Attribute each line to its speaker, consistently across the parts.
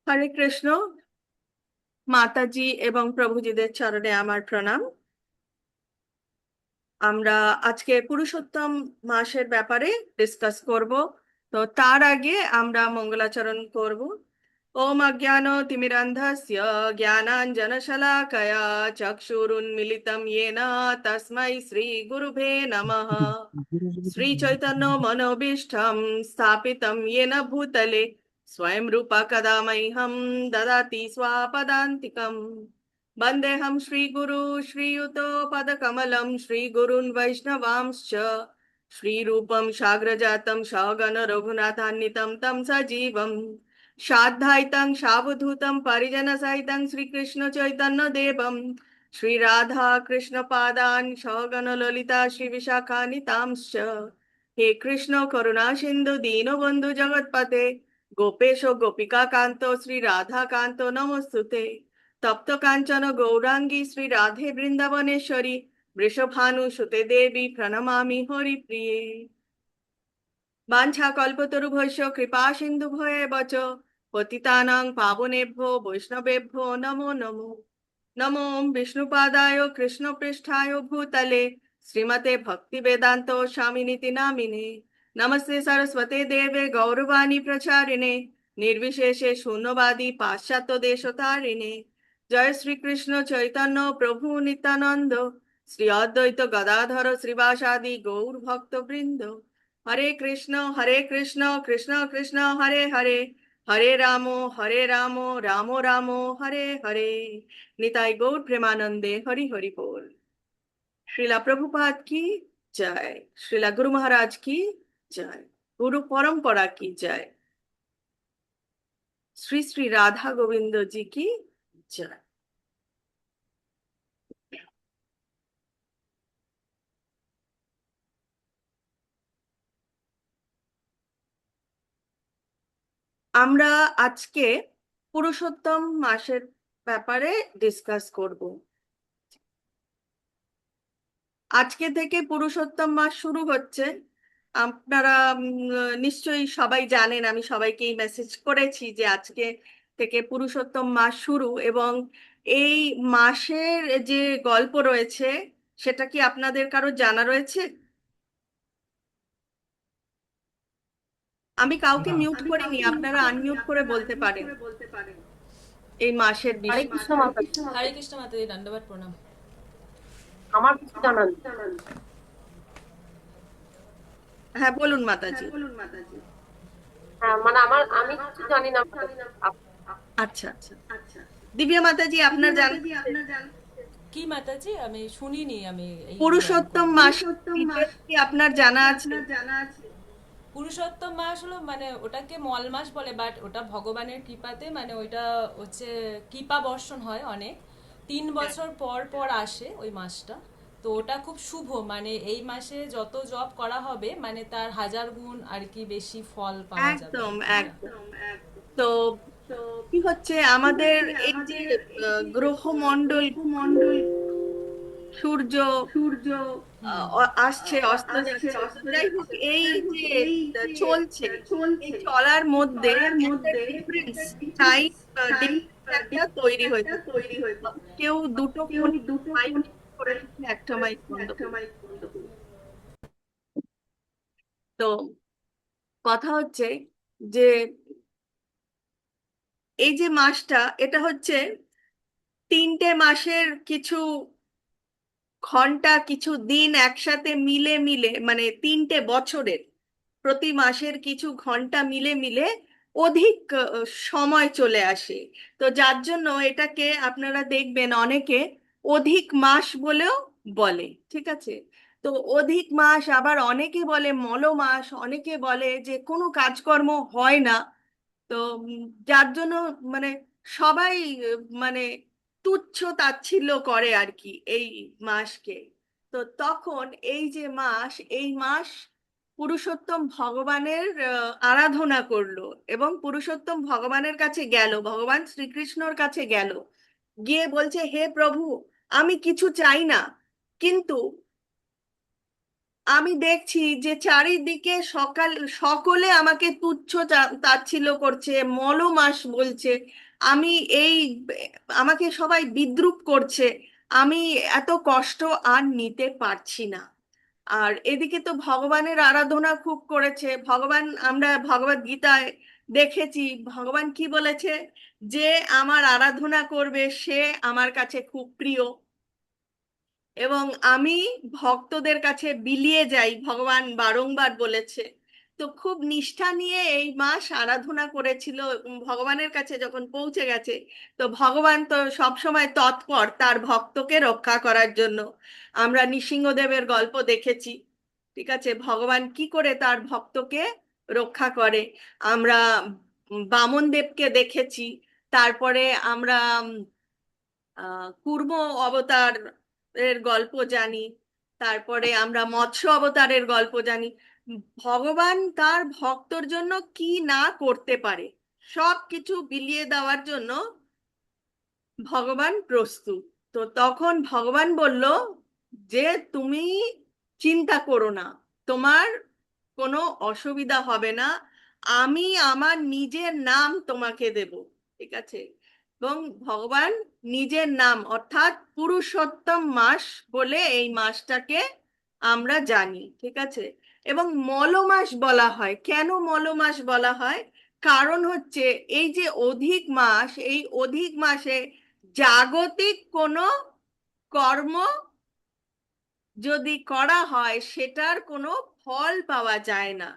Speaker 1: হরে কৃষ্ণ। মাতাজি এবং প্রভুজিদের চরণে আমার প্রণাম। আমরা আজকে পুরুষোত্তম মাসের ব্যাপারে ডিসকাস করব। তো তার আগে আমরা মঙ্গলাচরণ করব। ওম অজ্ঞান তিমিরান্ধস্য জ্ঞানাঞ্জনশলাকয়া চক্ষুরুন্মিলিতম येन তস্मै শ্রী গুরুভে নমঃ। শ্রী চৈতন্য মনোভীষ্টং স্থাপিতম येन ভূতলে स्वयं रूपा कदा मह्यं ददाति स्वापदान्तिकम्। वन्देऽहं श्रीगुरु श्रीयुतो पदकमलं श्रीगुरून् वैष्णवांश्च श्रीरूपं साग्रजातं सगण रघुनाथान्वितं तं सजीवं साद्वैतं सावधूतं परिजनसहितं श्रीकृष्ण चैतन्यदेवं श्रीराधा कृष्णपादान् सगण ललिता श्रीविशाखान्वितांश्च। हे कृष्ण करुणा सिन्धु दीनबन्धु जगत्पते गोपेश गोपिका कांत श्री राधा कांत नमस्तुते। तप्त कांचन गौरांगी श्री राधे वृंदावनेश्वरी वृषभानुसुते देवी प्रणमामि हरिप्रिये। वाञ्छा कल्पतरुभ्यश्च कृपा सिन्धुभ्येव च पतितानां पावनेभ्यो वैष्णवेभ्यो नमो नमो। नमो विष्णुपादाय कृष्णपृष्ठाय भूतले श्रीमते भक्तिवेदान्त स्वामिनिति नामिने। नमस्ते सरस्वते देवे गौरवाणी प्रचारिणे निर्विशेषे शून्यवादी पाश्चात्य देशतारिणे। जय श्री कृष्ण चैतन्य प्रभु नित्यानंद श्री अद्वैत गदाधर श्रीवासादि गौर भक्त वृंद। हरे कृष्ण कृष्ण कृष्ण हरे हरे हरे रामो रामो रामो हरे हरे। निताई गौर प्रेमानंदे हरि हरि बोल। श्रीला प्रभुपाद की जय। श्रीला गुरु महाराज की जय। गुरु परंपरा की जय। श्री श्री राधा गोविंद जी की जय। আমরা আজকে পুরুষোত্তম মাসের ব্যাপারে ডিসকাস করব। আজকে থেকে পুরুষোত্তম মাস শুরু হচ্ছে। আপনারা নিশ্চয়ই সবাই জানেন, আমি সবাইকেই মেসেজ করেছি যে আজকে থেকে পুরুষোত্তম মাস শুরু, এবং এই মাসের যে গল্প রয়েছে সেটা কি আপনাদের কারো জানা রয়েছে? আমি কাউকে
Speaker 2: না,
Speaker 1: মিউট করিনি, আপনারা আনমিউট করে বলতে পারেন এই মাসের
Speaker 2: হরে
Speaker 1: বিষয়।
Speaker 2: কৃষ্ণ মাতা।
Speaker 3: হরে কৃষ্ণ মাতাজি, দণ্ডবত প্রণাম।
Speaker 2: আমার কিছু জানা নেই।
Speaker 1: হ্যাঁ বলুন মাতাজি।
Speaker 2: হ্যাঁ, মানে আমি কিছু জানি না মাতাজি।
Speaker 1: আচ্ছা আচ্ছা। দিব্যা মাতাজি, আপনার জানা আছে?
Speaker 3: কি মাতাজি, আমি শুনিনি, আমি এই জয়েন
Speaker 1: পুরুষোত্তম
Speaker 3: করলাম।
Speaker 1: মাস ডিটেইলস কি আপনার জানা আছে?
Speaker 3: পুরুষোত্তম মাস হলো মানে ওটাকে মল মাস বলে, বাট ওটা ভগবানের কৃপাতে, মানে ওইটা হচ্ছে কৃপা বর্ষণ হয় অনেক 3 বছর পর পর আসে ওই মাসটা। তো ওটা খুব শুভ, মানে এই মাসে যত জব করা হবে মানে তার 1000 গুণ আর কি বেশি ফল পাওয়া যাবে
Speaker 1: একদম
Speaker 3: আর কি এটা।
Speaker 1: একদম। তো কি হচ্ছে আমাদের এই যে গ্রহমণ্ডল, সূর্য
Speaker 3: হুম।
Speaker 1: আসছে অস্ত যাচ্ছে, যাই হোক এই যে চলছে, এই চলার মধ্যে একটা ডিফারেন্স টাইম একটা তৈরি হয়েছে। কেউ দুটো ফোন মাইক করে রেখেছে, একটা মাইক বন্ধ করে। তো কথা হচ্ছে যে এই যে মাসটা, এটা হচ্ছে 3টে মাসের কিছু ঘন্টা, কিছু দিন একসাথে মিলে মিলে, মানে 3টে বছরের প্রতি মাসের কিছু ঘন্টা মিলে মিলে অধিক সময় চলে আসে। তো যার জন্য এটাকে আপনারা দেখবেন অনেকে অধিক মাস বলেও বলে, ঠিক আছে? তো অধিক মাস, আবার অনেকে বলে মল মাস, অনেকে বলে যে কোনো কাজকর্ম হয় না। তো যার জন্য মানে সবাই মানে তুচ্ছ তাচ্ছিল্য করে আর কি এই মাসকে। তো তখন এই যে মাস, এই মাস পুরুষোত্তম ভগবানের আরাধনা করলো, এবং পুরুষোত্তম ভগবানের কাছে গেল, ভগবান শ্রীকৃষ্ণর কাছে গেল, গিয়ে বলছে হে প্রভু, আমি কিছু চাই না, কিন্তু আমি দেখছি যে চারিদিকে সকলে আমাকে তুচ্ছ তাচ্ছিল্য করছে, মলমাস বলছে। আমি এই আমাকে সবাই বিদ্রূপ করছে। আমি এত কষ্ট আর নিতে পারছি না। আর এদিকে তো ভগবানের আরাধনা খুব করেছে ভগবান। আমরা ভগবদ গীতায় দেখেছি ভগবান কি বলেছে, যে আমার আরাধনা করবে সে আমার কাছে খুব প্রিয়। এবং আমি ভক্তদের কাছে বিলিয়ে যাই, ভগবান বারংবার বলেছে। তো খুব নিষ্ঠা নিয়ে এই মাস আরাধনা করেছিল ভগবানের কাছে যখন পৌঁছে গেছে, তো ভগবান তো সব সময় তৎপর তার ভক্তকে রক্ষা করার জন্য। আমরা নৃসিংহদেবের গল্প দেখেছি, ঠিক আছে, ভগবান কি করে তার ভক্তকে রক্ষা করে। আমরা বামন দেবকে দেখেছি। তারপরে আমরা কুর্ম অবতার এর গল্প জানি। তারপরে আমরা মৎস্য অবতারের গল্প জানি। ভগবান তার ভক্তর জন্য কি না করতে পারে, সব কিছু বিলিয়ে দেওয়ার জন্য ভগবান প্রস্তুত। তো তখন ভগবান বলল যে তুমি চিন্তা করো না, তোমার কোনো অসুবিধা হবে না, আমি আমার নিজের নাম তোমাকে দেব, ঠিক আছে। এবং ভগবান নিজের নাম অর্থাৎ পুরুষোত্তম মাস বলে এই মাসটাকে আমরা জানি, ঠিক আছে। এবং মলমাস বলা হয়, কেন মলমাস বলা হয়? কারণ হচ্ছে এই যে অধিক মাস, এই অধিক মাসে জাগতিক কোনো কর্ম যদি করা হয় সেটার কোনো ফল পাওয়া যায় না।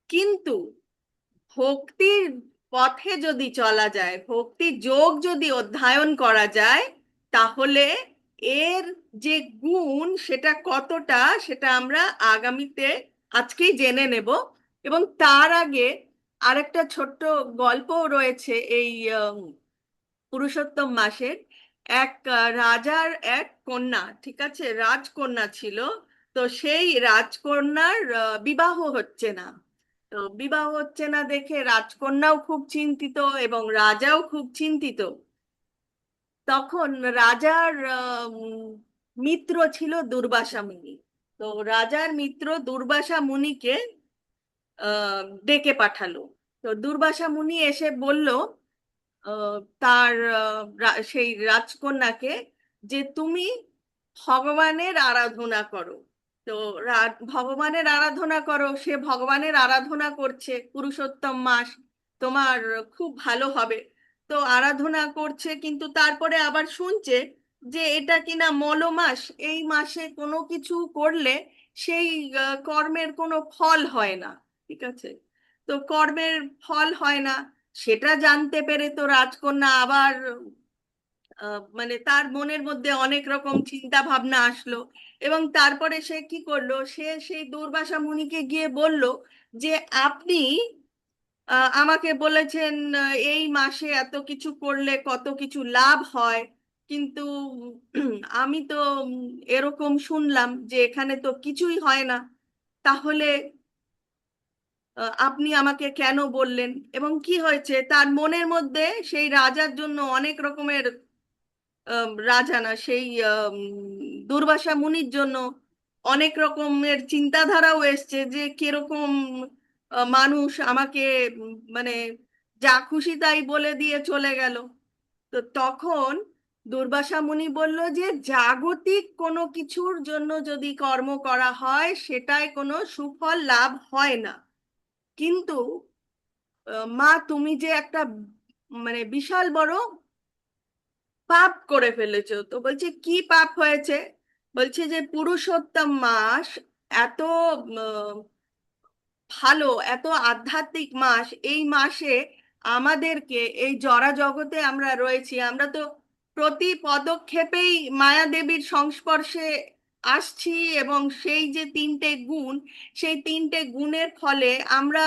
Speaker 1: কিন্তু ভক্তির পথে যদি চলা যায়, ভক্তি যোগ যদি অধ্যয়ন করা যায়, তাহলে এর যে গুণ সেটা কতটা সেটা আমরা আগামীতে আজকেই জেনে নেব। এবং তার আগে আরেকটা ছোট্ট গল্পও রয়েছে এই পুরুষোত্তম মাসের। এক রাজার এক কন্যা, ঠিক আছে, রাজকন্যা ছিল। তো সেই রাজকন্যার বিবাহ হচ্ছে না। তো বিবাহ হচ্ছে না দেখে রাজকন্যাও খুব চিন্তিত এবং রাজাও খুব চিন্তিত। তখন রাজার মিত্র ছিল দুর্বাসা মুনি। তো রাজার মিত্র দুর্বাসা মুনিকে ডেকে পাঠালো। তো দুর্বাসা মুনি এসে বলল তার সেই রাজকন্যাকে যে তুমি ভগবানের আরাধনা করো। তো ভগবানের আরাধনা করো, সে ভগবানের আরাধনা করছে, পুরুষোত্তম মাস, তোমার খুব ভালো হবে। তো আরাধনা করছে, কিন্তু তারপরে আবার শুনছে যে এটা কিনা মল মাস, এই মাসে কোনো কিছু করলে সেই কর্মের কোনো ফল হয় না, ঠিক আছে। তো কর্মের ফল হয় না, সেটা জানতে পেরে তো রাজকন্যা আবার মানে তার মনের মধ্যে অনেক রকম চিন্তা ভাবনা আসলো। এবং তারপরে সে কি করলো, সে সেই দুর্বাসা মুনিকে গিয়ে বলল যে আপনি আমাকে বলেছেন এই মাসে এত কিছু করলে কত কিছু লাভ হয়, কিন্তু আমি তো এরকম শুনলাম যে এখানে তো কিছুই হয় না। তাহলে আপনি আমাকে কেন বললেন, এবং কি হয়েছে তার মনের মধ্যে সেই রাজার জন্য অনেক রকমের রাজা না, সেই দুর্বাসা মুনির জন্য অনেক রকমের চিন্তাধারাও এসছে যে কিরকম মানুষ আমাকে মানে যা খুশি তাই বলে দিয়ে চলে গেল। তো তখন দুর্বাসা মুনি বলল যে জাগতিক কোনো কিছুর জন্য যদি কর্ম করা হয় সেটায় কোনো সুফল লাভ হয় না। কিন্তু মা তুমি যে একটা মানে বিশাল বড় পাপ করে ফেলেছো। তো বলছে কি পাপ হয়েছে? বলছে যে পুরুষোত্তম মাস এত উম, ভালো, এত আধ্যাত্মিক মাস, এই মাসে আমাদেরকে এই জড়া জগতে আমরা রয়েছি, আমরা তো প্রতি পদক্ষেপেই মায়াদেবীর সংস্পর্শে আসছি। এবং সেই যে তিনটে গুণ, সেই তিনটে গুণের ফলে আমরা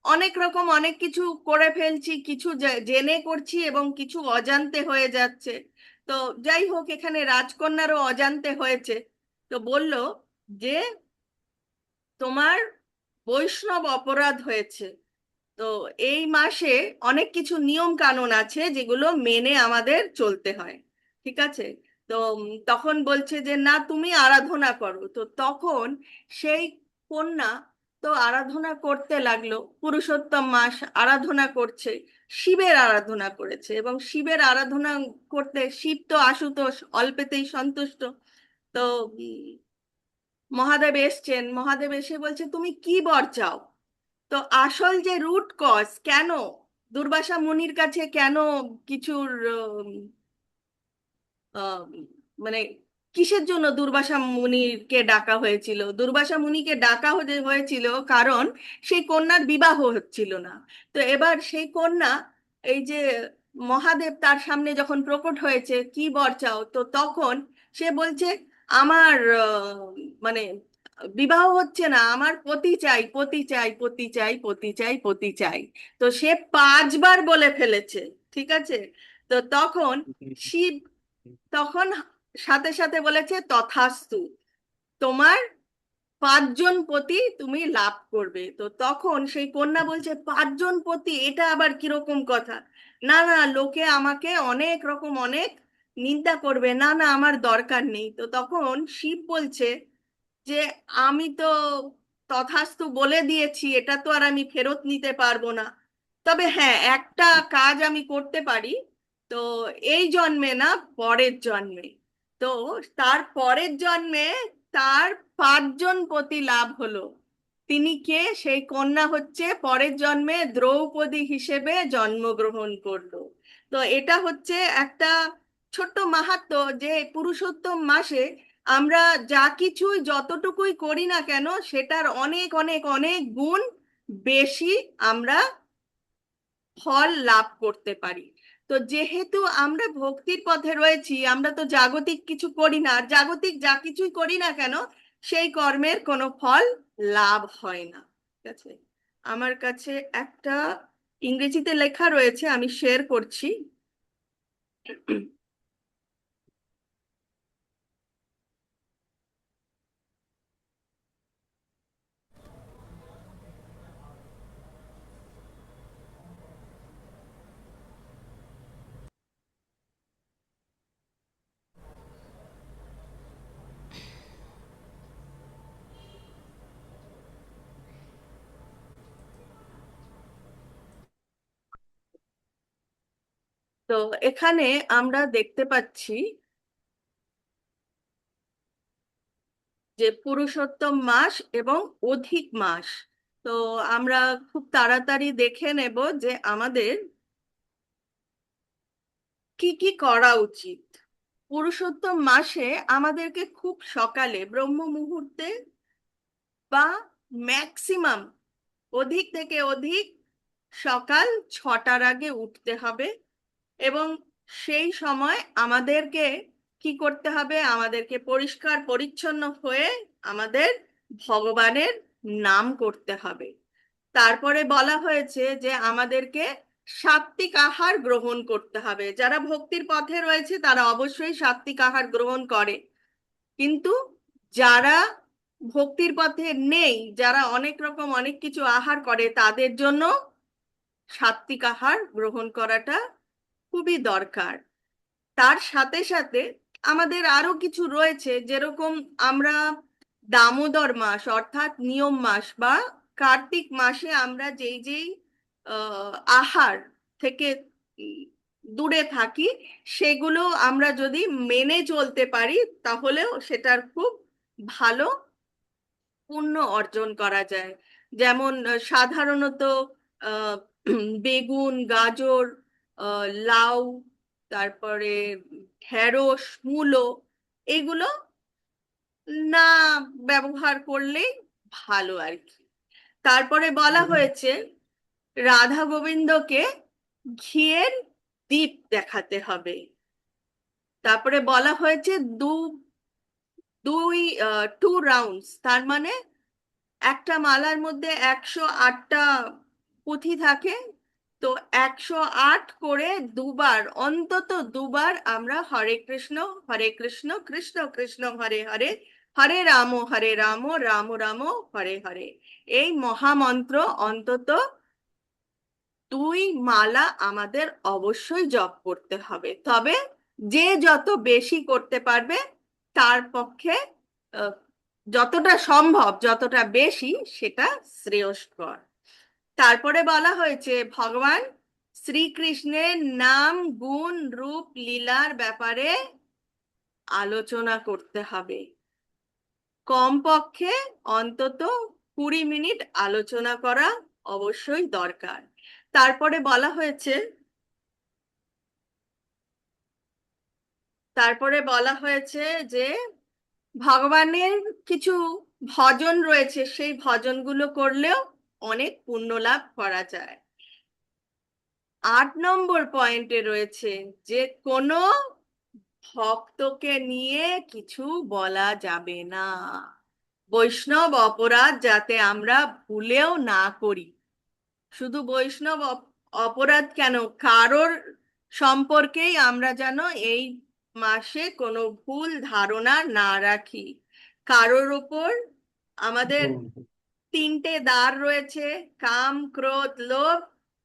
Speaker 1: অনেক রকম অনেক কিছু করে ফেলছি, কিছু জেনে করছি এবং কিছু অজান্তে হয়ে যাচ্ছে। তো যাই হোক, এখানে রাজকন্যারও অজান্তে হয়েছে। তো বলল যে তোমার বৈষ্ণব অপরাধ হয়েছে। তো এই মাসে অনেক কিছু নিয়ম কানুন আছে যেগুলো মেনে আমাদের চলতে হয়, ঠিক আছে। তো তো তখন বলছে যে না, তুমি আরাধনা করো। তো তখন সেই কন্যা তো আরাধনা করতে লাগলো, পুরুষোত্তম মাস আরাধনা করছে, শিবের আরাধনা করেছে। এবং শিবের আরাধনা করতে শিব তো আশুতোষ, অল্পেতেই সন্তুষ্ট। তো মহাদেব এসছেন, মহাদেব এসে বলছে তুমি কি বর চাও। তো আসল যে রুট কজ, কেন দুর্বাসা মুনির কাছে কেন কিছুর আহ, মানে কিসের জন্য দুর্বাসা মুনিকে ডাকা হয়েছিল? দুর্বাসা মুনিকে ডাকা হয়েছিল কারণ সেই কন্যার বিবাহ হচ্ছিল না। তো এবার সেই কন্যা, এই যে মহাদেব তার সামনে যখন প্রকট হয়েছে, কি বর চাও, তো তখন সে বলছে আমার মানে বিবাহ হচ্ছে না, আমার পতি চাই, পতি চাই, পতি চাই, পতি চাই, পতি চাই। তো সে 5বার বলে ফেলেছে, ঠিক আছে? তো তখন শিব তখন সাথে সাথে বলেছে তথাস্তু, তোমার 5জন পতি তুমি লাভ করবে। তো তখন সেই কন্যা বলছে 5জন পতি, এটা আবার কিরকম কথা? না না, লোকে আমাকে অনেক রকম অনেক নিন্দা করবে, না না, আমার দরকার নেই। তো তখন শিব বলছে যে আমি তো তথাস্তু বলে দিয়েছি, এটা তো আর আমি ফেরত নিতে পারবো না। তবে হ্যাঁ, একটা কাজ আমি করতে পারি। তো এই জন্মে না, পরের জন্মে। তো তার পরের জন্মে তার 5জন পতি লাভ হলো। তিনি কে? সেই কন্যা হচ্ছে পরের জন্মে দ্রৌপদী হিসেবে জন্মগ্রহণ করলো। তো এটা হচ্ছে একটা ছোট্ট মাহাত্ম্য, যে পুরুষোত্তম মাসে আমরা যা কিছুই যতটুকুই করি না কেন, সেটার অনেক অনেক অনেক গুণ বেশি আমরা ফল লাভ করতে পারি। তো যেহেতু আমরা ভক্তির পথে রয়েছি, আমরা তো জাগতিক কিছু করি না। আর জাগতিক যা কিছুই করি না কেন, সেই কর্মের কোনো ফল লাভ হয় না। ঠিক আছে? আমার কাছে একটা ইংরেজিতে লেখা রয়েছে, আমি শেয়ার করছি। তো এখানে আমরা দেখতে পাচ্ছি যে পুরুষোত্তম মাস এবং অধিক মাস। তো আমরা খুব তাড়াতাড়ি দেখে নেব যে আমাদের কি কি করা উচিত। পুরুষোত্তম মাসে আমাদেরকে খুব সকালে ব্রহ্ম মুহূর্তে বা ম্যাক্সিমাম অধিক থেকে অধিক সকাল 6টার আগে উঠতে হবে। এবং সেই সময় আমাদেরকে কি করতে হবে? আমাদেরকে পরিষ্কার পরিচ্ছন্ন হয়ে আমাদের ভগবানের নাম করতে হবে। তারপরে বলা হয়েছে যে আমাদেরকে সাত্বিক আহার গ্রহণ করতে হবে। যারা ভক্তির পথে রয়েছে তারা অবশ্যই সাত্বিক আহার গ্রহণ করে, কিন্তু যারা ভক্তির পথে নেই, যারা অনেক রকম অনেক কিছু আহার করে, তাদের জন্য সাত্বিক আহার গ্রহণ করাটা খুবই দরকার। তার সাথে সাথে আমাদের আরো কিছু রয়েছে, যেরকম আমরা দামোদর মাস অর্থাৎ নিয়ম মাস বা কার্তিক মাসে আমরা যেই যেই আহ, আহার থেকে উম, দূরে থাকি, সেগুলো আমরা যদি মেনে চলতে পারি, তাহলেও সেটার খুব ভালো পুণ্য অর্জন করা যায়। যেমন সাধারণত আহ, বেগুন, গাজর, লাউ, তারপরে ঢেঁড়স, মূলো, এগুলো না ব্যবহার করলেই ভালো আর কি। তারপরে বলা হয়েছে রাধা গোবিন্দকে ঘিয়ের দীপ দেখাতে হবে। তারপরে বলা হয়েছে দু দুই 2 রাউন্ডস, তার মানে একটা মালার মধ্যে 108টা পুঁথি থাকে। তো 108 করে দুবার, অন্তত দুবার আমরা হরে কৃষ্ণ হরে কৃষ্ণ, কৃষ্ণ কৃষ্ণ হরে হরে, হরে রাম রাম রাম হরে হরে, এই মহামন্ত্র অন্তত 2 মালা আমাদের অবশ্যই জপ করতে হবে। তবে যে যত বেশি করতে পারবে তার পক্ষে আহ, যতটা সম্ভব যতটা বেশি সেটা শ্রেয়স্কর। তারপরে বলা হয়েছে ভগবান শ্রীকৃষ্ণের নাম গুণ রূপ লীলার ব্যাপারে আলোচনা করতে হবে, কমপক্ষে অন্তত 20 মিনিট আলোচনা করা অবশ্যই দরকার। তারপরে বলা হয়েছে যে ভগবানের কিছু ভজন রয়েছে, সেই ভজনগুলো করলেও অনেক পুণ্য লাভ করা যায়। 8 নম্বর পয়েন্টে রয়েছে যে কোনো ভক্তকে নিয়ে কিছু বলা যাবে না, বৈষ্ণব অপরাধ যাতে আমরা ভুলেও না করি। শুধু বৈষ্ণব অপরাধ কেন, কারোর সম্পর্কেই আমরা যেন এই মাসে কোনো ভুল ধারণা না রাখি। কারোর উপর আমাদের 3টে দ্বার রয়েছে, কাম ক্রোধ লোভ,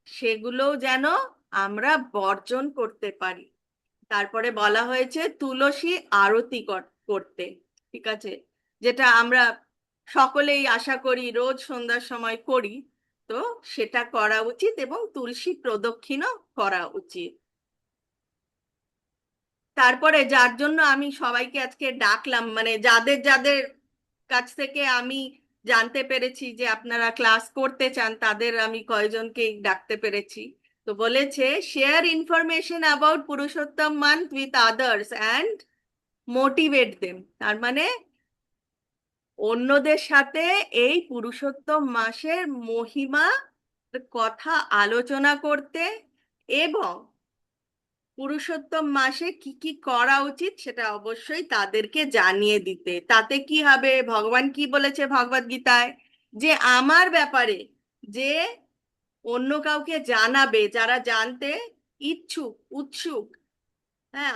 Speaker 1: সেগুলোও যেন আমরা বর্জন করতে পারি। তারপরে বলা হয়েছে তুলসী আরতি করতে, ঠিক আছে, যেটা আমরা সকলেই আশা করি রোজ সন্ধ্যার সময় করি। তো সেটা করা উচিত এবং তুলসী প্রদক্ষিণও করা উচিত। তারপরে যার জন্য আমি সবাইকে আজকে ডাকলাম, মানে যাদের যাদের কাছ থেকে আমি জানতে পেরেছি যে আপনারা ক্লাস করতে চান, তাদের আমি কয়জনকে ডাকতে পেরেছি। তো বলেছে share information about Purushottam month with others and motivate them. তার মানে অন্যদের সাথে এই পুরুষোত্তম মাসের মহিমা কথা আলোচনা করতে এবং পুরুষোত্তম মাসে কি কি করা উচিত সেটা অবশ্যই তাদেরকে জানিয়ে দিতে। তাতে কি হবে, ভগবান কি বলেছে ভগবদ গীতায়, যে আমার ব্যাপারে যে অন্য কাউকে জানাবে, যারা জানতে ইচ্ছুক উৎসুক, হ্যাঁ,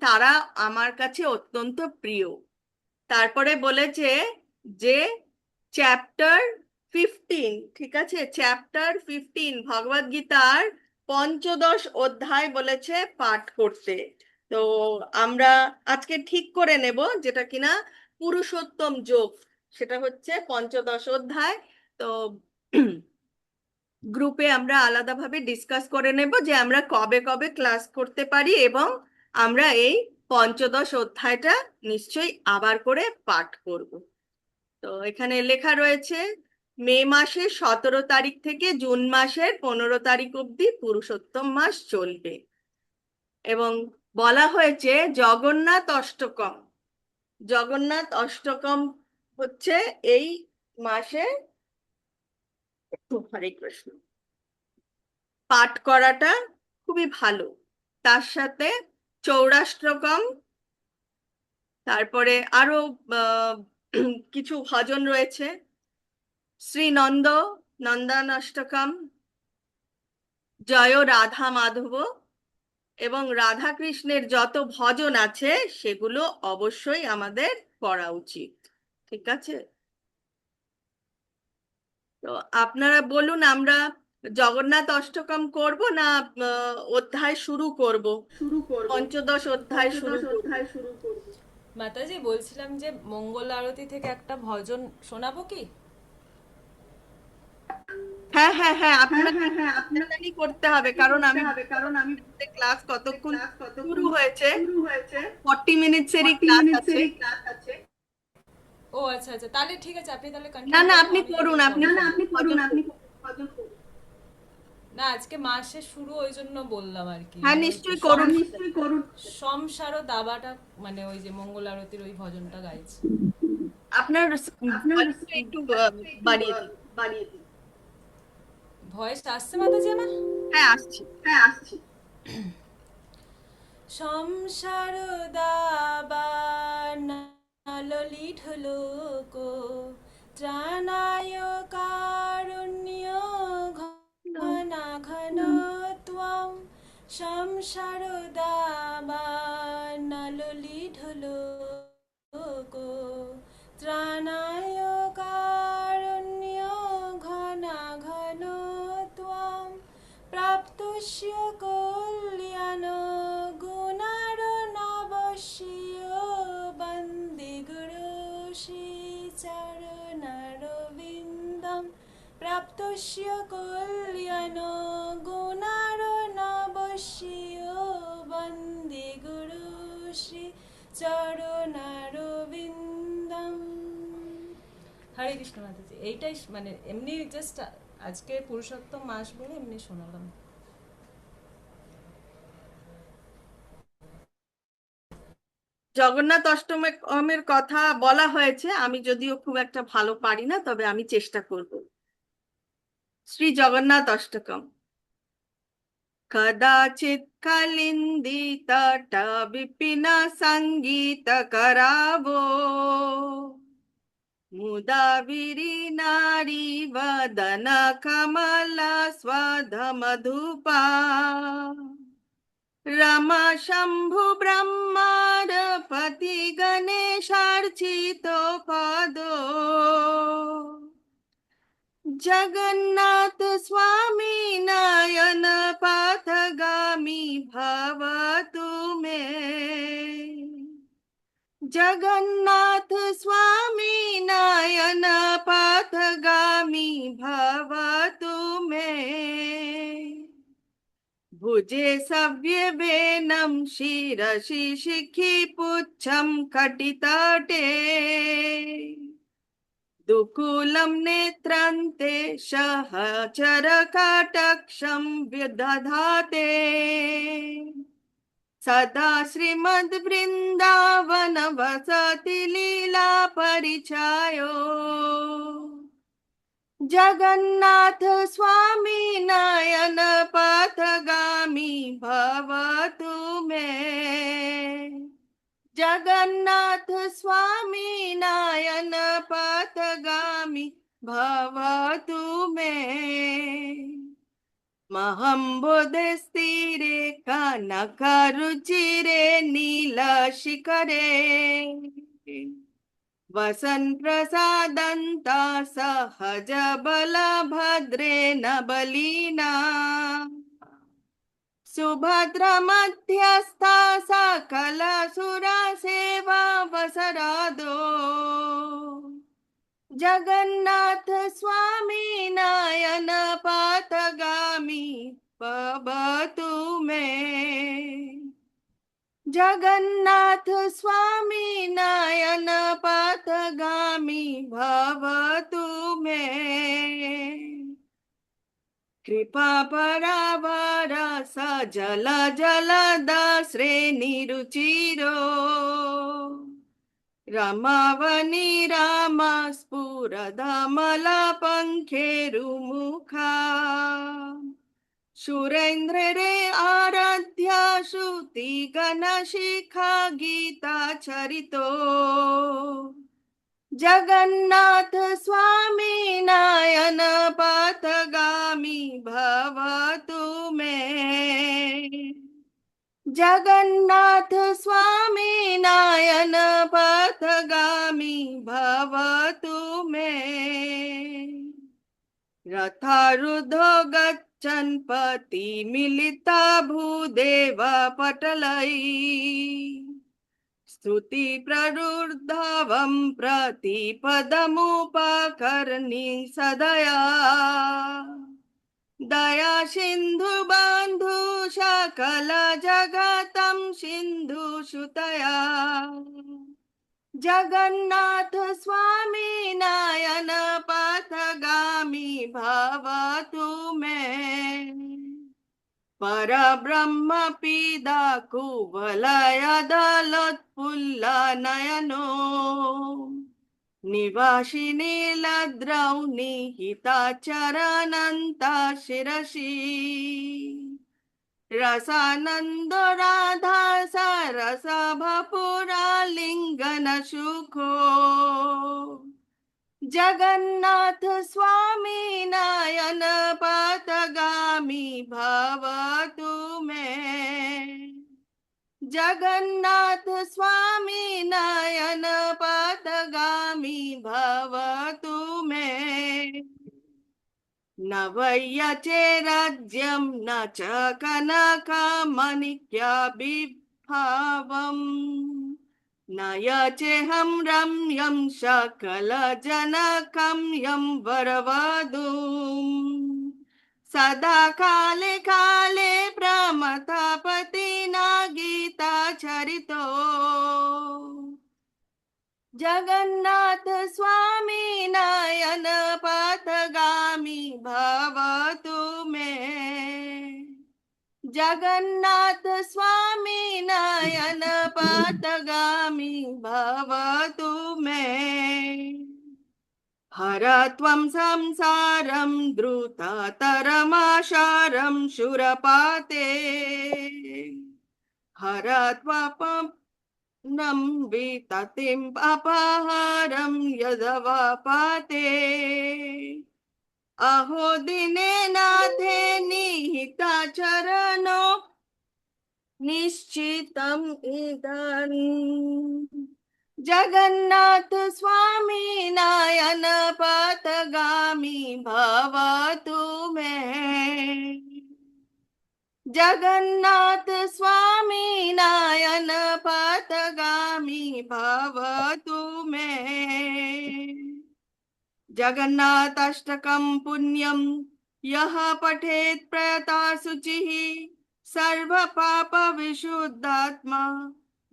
Speaker 1: তারা আমার কাছে অত্যন্ত প্রিয়। তারপরে বলেছে যে চ্যাপ্টার 15, ঠিক আছে, চ্যাপ্টার 15 ভগবদ গীতার পঞ্চদশ অধ্যায় বলেছে পাঠ করতে। তো আমরা আজকে ঠিক করে নেব যেটা কিনা পুরুষোত্তম যোগ, সেটা হচ্ছে পঞ্চদশ অধ্যায়। তো গ্রুপে আমরা আলাদাভাবে ডিসকাস করে নেব যে আমরা কবে কবে ক্লাস করতে পারি, এবং আমরা এই পঞ্চদশ অধ্যায়টা নিশ্চয়ই আবার করে পাঠ করব। তো এখানে লেখা রয়েছে মে মাসের 17 তারিখ থেকে জুন মাসের 15 তারিখ অবধি পুরুষোত্তম মাস চলবে, এবং বলা হয়েছে জগন্নাথ অষ্টকম। জগন্নাথ অষ্টকম হচ্ছে এই মাসে, হরে কৃষ্ণ, পাঠ করাটা খুবই ভালো। তার সাথে চৌরাষ্ট্রকম, তারপরে আরো আহ, কিছু ভজন রয়েছে, শ্রীনন্দ নন্দানষ্টকম, জয় রাধা মাধব, এবং রাধা কৃষ্ণের যত ভজন আছে সেগুলো অবশ্যই আমাদের করা উচিত। ঠিক আছে, তো আপনারা বলুন আমরা জগন্নাথ অষ্টকম করব না অধ্যায় শুরু করব, পঞ্চদশ অধ্যায় শুরু করব?
Speaker 3: মাতাজি বলছিলাম যে মঙ্গল আরতি থেকে একটা ভজন শোনাবো কি?
Speaker 1: হ্যাঁ হ্যাঁ হ্যাঁ, আপনাদেরই করতে হবে, কারণ আমি ক্লাস কতক্ষণ শুরু হয়েছে, 40 মিনিটসেরই ক্লাস আছে।
Speaker 3: ও আচ্ছা আচ্ছা, তাহলে ঠিক আছে, আপনি তাহলে
Speaker 1: না
Speaker 3: কন্টিনিউ
Speaker 1: না,
Speaker 3: করুন,
Speaker 1: আপনি
Speaker 3: আমি
Speaker 1: করুন,
Speaker 3: তাহলে
Speaker 1: আপনি ভজন করুন।
Speaker 3: না, আজকে মাসের শুরু ওই জন্য বললাম আর কি,
Speaker 1: হ্যাঁ
Speaker 3: মানে ওই
Speaker 1: নিশ্চয়ই করুন,
Speaker 3: সংসার ও দাবাটা, মানে ওই যে মঙ্গল আরতির ওই ভজনটা গাইছি।
Speaker 1: আপনার ভয়েসটা একটু বাড়িয়ে দিন।
Speaker 3: ভয়েস আসছে মাতাজি আমার?
Speaker 1: হ্যাঁ আসছি।
Speaker 3: সংসার দাবান ললিত লোক ত্রাণায় কারুণ্য ঘনা ঘন ত্বম সংসার দাবান ললিত লোক ত্রাণায় কারুণ্য ঘনা ঘন ত্বম প্রাপ্তস্য কল্যাণ গুণারণ্য প্রাপ্তস্য কল্যাণ গুণার্ণবস্য বন্দে গুরু শ্রী চরণারবিন্দম। হরে কৃষ্ণ মাতাজি, এইটাই মানে এমনি জাস্ট আজকে পুরুষোত্তম মাস বলে এমনি শোনালাম।
Speaker 1: জগন্নাথ অষ্টমীর কথা বলা হয়েছে, আমি যদিও খুব একটা ভালো পারি না, তবে আমি চেষ্টা করব। শ্রী জগন্নাথ অষ্টকম। কদাচিৎ কালিন্দী তট বিপিন সঙ্গীত করাবো, মুদা বিরি নারী বদন কমল স্বধ মধুপা, রমা শম্ভু ব্রহ্মার পতি গণেশার্চিত পদ, জগন্নাথ স্বামী নয়ন পথগামী ভবতু মে, জগন্নাথ স্বামী নয়ন পথগামী ভবতু মে, ভুজে সব্য বেনম শিরসি শিখি পুচ্ছম কটিতটে, দুকুলম নেত্রান্তে সহচর কটাক্ষম বিদধাতে, সদা শ্রীমদ বৃন্দাবন বসতি লীলা পরিচয়ো, জগন্নাথ স্বামী নয়ন পথগামী ভবতু মে, জগন্নাথ স্বামী নয়ন পথগামী ভবতু মে, মহম্বোধে স্থিরে কনক রুচিরে নীল শিখরে, वसन प्रसादन्ता सहज बल भद्रेण बलिना, सुभद्र मध्यस्था सकल सुरा सेवा वसरादो, जगन्नाथ स्वामी नयन पथगामी भवतु मे, जगन्नाथ स्वामी नयन पथगामी भवतु मे, कृपा परावर सजल जलद श्रेणिरुचिरो, रमावनि राम स्फुरदमल पंखेरुमुखा, सुरेंद्र रे आराध्य श्रुति गणशिखा गीता चरितो, जगन्नाथ स्वामी नयन पथगामी भवतु मे, जगन्नाथ स्वामी नयन पथगामी भवतु मे, रथारूढ़ो गच्छन् पति मिलिता भूदेव पटलै, स्तुति प्ररुद्धवं प्रतिपदमुपकर्णि सदया, दया सिंधु बंधु सकल जगतं सिंधु सुतया, जगन्नाथ स्वामी नयन पथगामी भवतु मे, परब्रह्म पिदा कुवलय दलोत्फुल्ल नयनो, निवासी नीलद्रौ निहिताचरणन्ता शिरसि, रसानंदो राधा सरस भपुरा लिंगन सुखो, जगन्नाथ स्वामी नयन पथगामी भवतु मे, जगन्नाथ स्वामी नयन पथगामी भवतु मे, न वैयचे राज्यं न च कनकमणिक्यविभावम्, न यचेहं रम्यं सकलजनकं यं वरवधू, सदा काले काले प्रमथपतिना गीता चरितो जगन्नाथ स्वामी नयन पथगामी भवतु मे जगन्नाथ स्वामी नयन पथगामी भवतु मे हर त्वं संसारं द्रुततरमाशारं शूरपाते हर त्वं विततिं अपहारं यदवपाते अहो दिने नाथे निहिता चरणो निश्चितम् इदम् जगन्नाथ स्वामी नयन पथगामी भवतु मे जगन्नाथ स्वामी नयन पथगामी भवतु मे जगन्नाथाष्टकं पुण्यं यः पठेत् प्रयता शुचिः सर्वपाप विशुद्धात्मा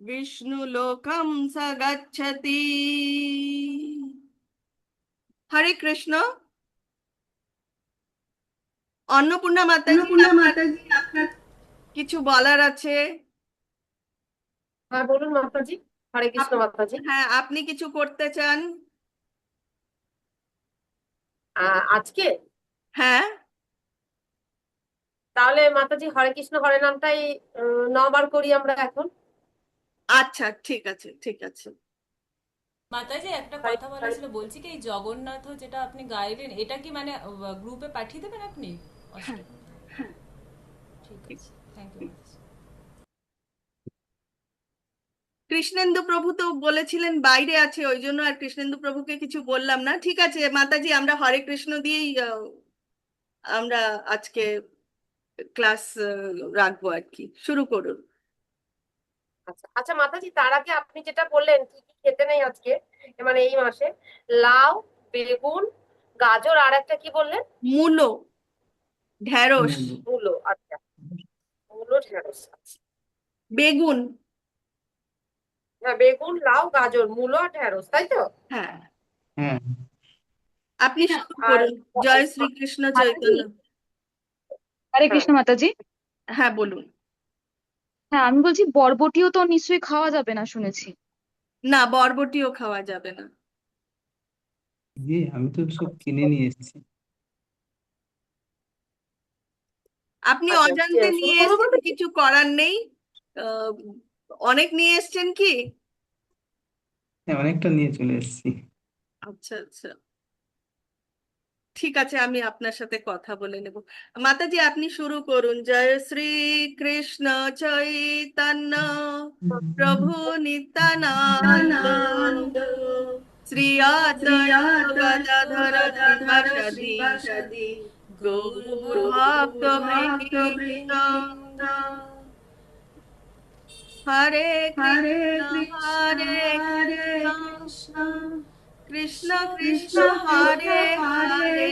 Speaker 1: विष्णुलोकं स गच्छति हरे कृष्ण अन्नपूर्णा माताजी আপনার কিছু বলার আছে
Speaker 2: হ্যাঁ বলুন মাতাজি। হরে কৃষ্ণ মাতাজি।
Speaker 1: হ্যাঁ আপনি কিছু করতে চান
Speaker 2: আজকে
Speaker 1: হ্যাঁ
Speaker 2: তাহলে মাতাজি হরে কৃষ্ণ হরে নামটাই 9 বার করি আমরা এখন।
Speaker 1: আচ্ছা ঠিক আছে ঠিক আছে
Speaker 3: মাতাজি একটা কথা বলা ছিল, বলছি কি এই জগন্নাথ যেটা আপনি গাইলেন এটা কি মানে গ্রুপে পাঠিয়ে দেবেন আপনি? অষ্টক। ঠিক আছে, থ্যাংক ইউ মাতাজি।
Speaker 1: কৃষ্ণেন্দু প্রভু তো বলেছিলেন বাইরে আছে, ওই জন্য আর কৃষ্ণেন্দু প্রভুকে কিছু বললাম না। ঠিক আছে মাতাজি, আমরা হরে কৃষ্ণ দিয়েই আমরা আজকে ক্লাস রাখবো আর কি, শুরু করুন।
Speaker 2: আচ্ছা আচ্ছা মাতাজি, তার আগে আপনি যেটা বললেন কি কি খেতে নেই আজকে, মানে এই মাসে, লাউ, বেগুন, গাজর, আর একটা কি বললেন?
Speaker 1: মূলো, ঢেঁড়স,
Speaker 2: মূলো। আচ্ছা, মূলো, ঢেঁড়স। আচ্ছা।
Speaker 1: বেগুন।
Speaker 2: হ্যাঁ, বেগুন, লাউ, গাজর, মূলো আর ঢেঁড়স, তাই তো?
Speaker 1: হ্যাঁ
Speaker 4: হ্যাঁ
Speaker 1: আপনি শুরু
Speaker 2: আর
Speaker 1: করুন। জয় শ্রীকৃষ্ণ চৈতন্য।
Speaker 5: হরে
Speaker 2: হ্যাঁ
Speaker 5: কৃষ্ণ মাতাজি।
Speaker 1: হ্যাঁ বলুন।
Speaker 5: হ্যাঁ আমি বলছি বরবটিও তো নিশ্চয়ই খাওয়া যাবে না শুনেছি।
Speaker 1: না, বরবটিও খাওয়া যাবে না।
Speaker 4: আমি তো সব কিনে নিয়ে এসেছি।
Speaker 1: আপনি
Speaker 2: আচ্ছা,
Speaker 1: অজান্তে
Speaker 2: শুরু
Speaker 1: নিয়ে
Speaker 2: করবো
Speaker 1: এসেছেন,
Speaker 2: মাতাজি?
Speaker 1: কিছু করার নেই। আহ, অনেক নিয়ে এসেছেন কি?
Speaker 4: হ্যাঁ অনেকটা নিয়ে চলে এসেছি।
Speaker 1: আচ্ছা আচ্ছা ঠিক আছে, আমি আপনার সাথে কথা বলে নেব। মাতাজি আপনি শুরু করুন। জয় শ্রী কৃষ্ণ চৈতন্য প্রভু নিত্যানন্দ শ্রী অদ্বৈত গদাধর শিবাসাদি গৌর ভক্ত বৃন্দ। হরে কৃষ্ণ হরে কৃষ্ণ কৃষ্ণ কৃষ্ণ হরে হরে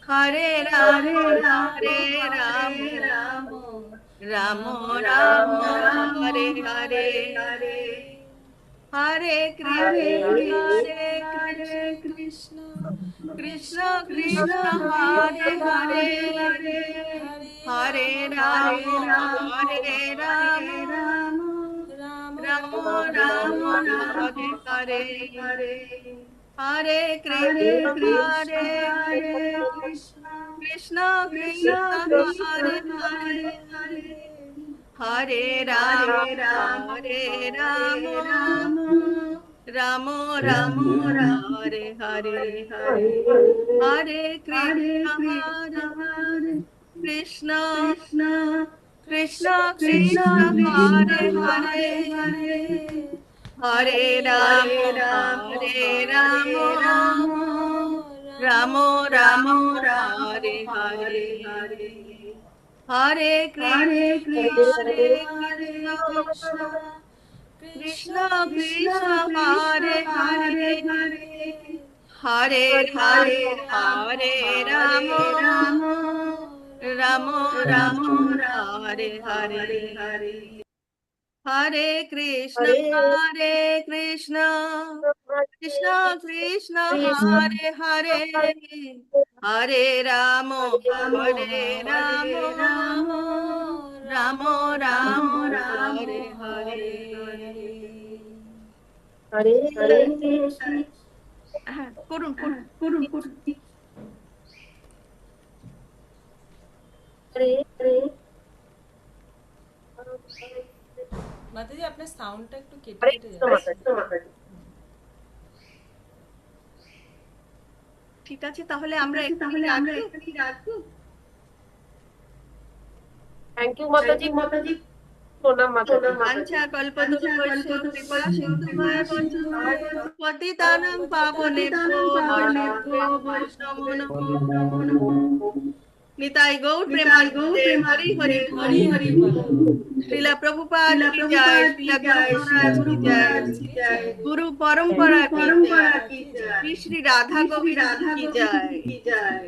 Speaker 1: হরে রাম হরে রাম রাম রাম হরে হরে হরে কৃষ্ণ কৃষ্ণ কৃষ্ণ হরে হরে হরে রাম হরে রাম রাম রাম হরে হরে হরে কৃষ্ণ কৃষ্ণ কৃষ্ণ হরে হরে হরে রাম হরে রাম রাম রাম হরে হরে হরে কৃষ্ণ কৃষ্ণ কৃষ্ণ হরে হরে হরে রাম রাম রাম হরে হরে হরে কৃষ্ণ কৃষ্ণ হরে হরে হরে হরে রাম রাম রাম হরে হরে হরে কৃষ্ণ
Speaker 2: হরে
Speaker 1: কৃষ্ণ কৃষ্ণ কৃষ্ণ
Speaker 2: কৃষ্ণ
Speaker 1: হরে হরে হরে রাম রাম রাম রাম হরে হরে।
Speaker 2: হরে কৃষ্ণ
Speaker 1: হ্যাঁ, করুন করুন।
Speaker 2: হরে হরে
Speaker 3: মাতাজি আপনার সাউন্ডটা একটু কেটে
Speaker 2: হরে
Speaker 3: কেটে
Speaker 2: কৃষ্ণ
Speaker 3: যাচ্ছে।
Speaker 2: মাতাজি।
Speaker 1: ঠিক আছে, তাহলে আমরা এখানেই রাখবো।
Speaker 2: থ্যাংক ইউ মাতাজি। প্রণাম মাতাজি।
Speaker 1: বাঞ্ছা কল্পতরুভ্যশ্চ কৃপা সিন্ধুভ্যশ্চ পতিতানাং পাবনেভ্যো বৈষ্ণবো নমো নিতাই গৌর প্রেমানন্দে হরি হরি
Speaker 3: হরি
Speaker 1: হরি।
Speaker 3: হরি বল।
Speaker 1: শ্রীলা প্রভুপাদ কি জয়, শ্রীলা গুরু মহারাজ কি জয়, গুরু পরম্পরা কি জয়, শ্রী শ্রী রাধা গোবিন্দ কি জয়।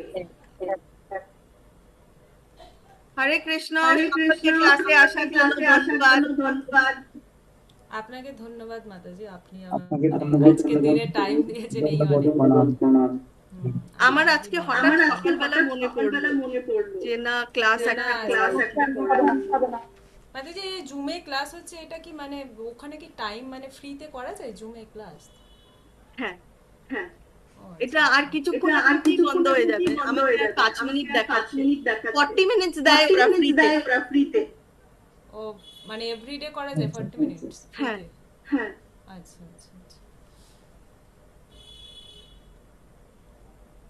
Speaker 1: হরে কৃষ্ণ। সকলকে ক্লাসে আসার জন্য ধন্যবাদ।
Speaker 3: আপনাকে ধন্যবাদ মাতাজি, আপনি
Speaker 4: আপনাকে
Speaker 3: আমার
Speaker 4: ধন্যবাদ।
Speaker 3: আজকে দিনে টাইম দিয়েছেন এই অনেক। হুম,
Speaker 1: আমার আজকে হঠাৎ সকালবেলা মনে পড়লো যে না ক্লাস একটা করবো।
Speaker 3: মাতাজি এই জুমে ক্লাস হচ্ছে, এটা কি মানে ওখানে কি টাইম মানে ফ্রিতে করা যায় জুমে ক্লাস?
Speaker 1: হ্যাঁ,
Speaker 3: ও
Speaker 1: এটা
Speaker 3: আচ্ছা।
Speaker 1: আর কিছুক্ষণ বন্ধ হয়ে যাবে। আমাদের আর 5 মিনিট দেখাচ্ছে, 40 মিনিটস দেয় ওরা ফ্রিতে।
Speaker 3: ও মানে এভরিডে করা যায় 40 মিনিটস
Speaker 1: হ্যাঁ,
Speaker 3: আচ্ছা আচ্ছা আচ্ছা।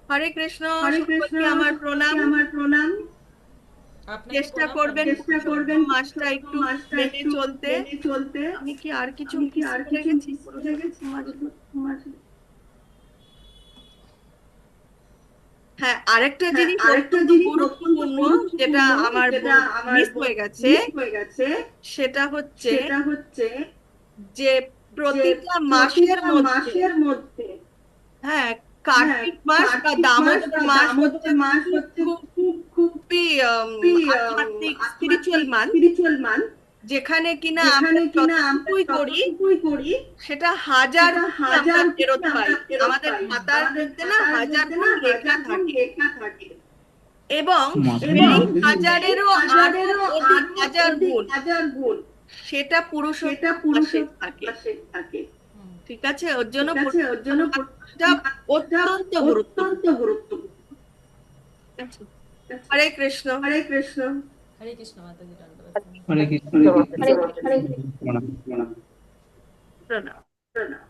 Speaker 1: হরে কৃষ্ণ। সকলকে আমার প্রণাম।
Speaker 3: আপনাকে
Speaker 1: চেষ্টা
Speaker 3: প্রণাম
Speaker 1: করবেন
Speaker 3: মাতাজি।
Speaker 1: মাসটা একটু মেনে চলতে। আমি কি আর কিছু মিস করে গেছি? হ্যাঁ, আরেকটা জিনিস অত্যন্ত গুরুত্বপূর্ণ যেটা আমার মিস হয়ে গেছে, সেটা হচ্ছে যে প্রতিটা মাসের মধ্যে, হ্যাঁ, কার্তিক মাস বা দামোদর মাস হচ্ছে খুবই আধ্যাত্মিক স্পিরিচুয়াল মান্থ, যেখানে কিনা আমরা যতটুকুই করি সেটা হাজার গুণ আমরা ফেরত পাই। আমাদের খাতার মধ্যে না হাজার গুণ লেখা থাকে, এবং সেই হাজারেরও আরো অধিক হাজার গুণ সেটা পুরুষোত্তম মাসে থাকে।
Speaker 3: হুম।
Speaker 1: ঠিক আছে, ওর জন্য পুরুষোত্তম মাসটা অত্যন্ত গুরুত্বপূর্ণ। হরে কৃষ্ণ।
Speaker 3: হরে কৃষ্ণ মাতাজি, ধন্যবাদ।
Speaker 4: হরে কৃষ্ণ।
Speaker 2: হরে কৃষ্ণ।
Speaker 4: প্রণাম।
Speaker 1: প্রণাম।